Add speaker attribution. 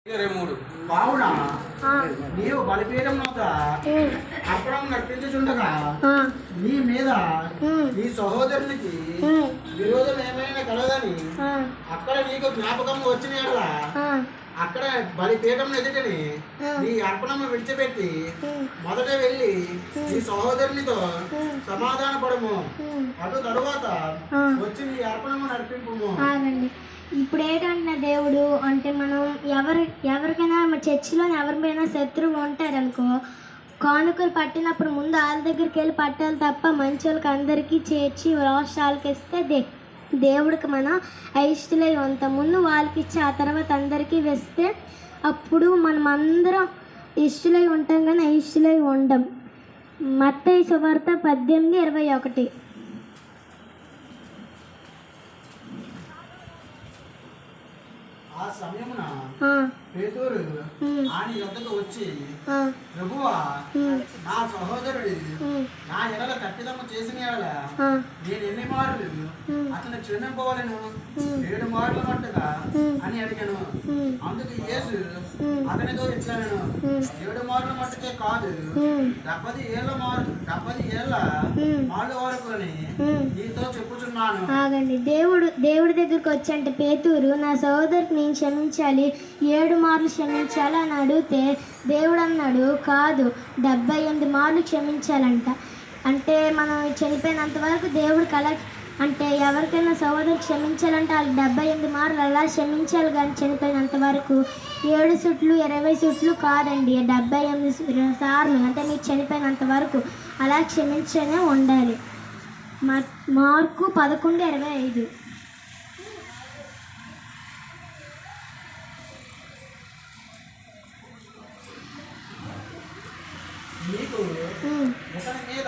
Speaker 1: 23
Speaker 2: బావునా నీవు బలిపీఠం నొద్ద అప్పడం నడిపించుచుండగా నీ మీద నీ సహోదరునికి విరోధం ఏమైనా కలదని అక్కడ నీకు జ్ఞాపకం వచ్చిన ఎడలా అక్కడ బలిపీఠం ఎదుటని నీ అర్పణము విడిచిపెట్టి మొదట వెళ్ళి నీ సహోదరునితో సమాధాన పడము అటు తరువాత వచ్చి నీ అర్పణము నడిపింపు.
Speaker 3: ఇప్పుడు ఏంటంటే దేవుడు అంటే మనం ఎవరికైనా మా చర్చిలో ఎవరికైనా శత్రువు ఉంటారనుకో, కానుకలు పట్టినప్పుడు ముందు వాళ్ళ దగ్గరికి వెళ్ళి పట్టాలి తప్ప మంచి వాళ్ళకి అందరికీ చేర్చి రాష్ట్రాలకి ఇస్తే దేవుడికి మనం అయిష్టులై ఉంటాం. ముందు వాళ్ళకి ఇచ్చి ఆ తర్వాత అందరికీ వేస్తే అప్పుడు మనం అందరం ఇష్టలై ఉంటాం కానీ అయిష్టులై ఉండం. మత్తయి సువార్త 18:21.
Speaker 2: ఆ సమయమున పేతురు ఆయన యొద్దకు వచ్చి, ప్రభువా, నా సహోదరుడు నా ఎడల తప్పిదము చేసిన ఎడల నేను ఎన్ని మార్లు అతను క్షమింపవలను? 7 మార్లు మట్టుగా అని అడిగాను. అందుకు యేసు అతనితో ఇట్లాను, 7 మార్లు మట్టుకే కాదు, 70 ఏళ్ళ మార్లు వరకు అని నీతో చెప్పుచున్నాను.
Speaker 3: ఆగండి, దేవుడి దగ్గరికి వచ్చంటే పేతురు నా సహోదరుకి నేను క్షమించాలి, 7 మార్లు క్షమించాలి అని అడిగితే దేవుడు అన్నాడు, కాదు 78 మార్లు క్షమించాలంట. అంటే మనం చనిపోయినంత వరకు దేవుడికి అలా అంటే ఎవరికైనా సహోదరు క్షమించాలంటే వాళ్ళు 78 మార్లు అలా క్షమించాలి. కానీ చనిపోయినంత వరకు 7 సుట్లు 20 సుట్లు కాదండి, 78 సార్లు అంటే మీరు చనిపోయినంత వరకు అలా క్షమించనే ఉండాలి. మార్కు 11:25.
Speaker 2: నీకు ఒకరి మీద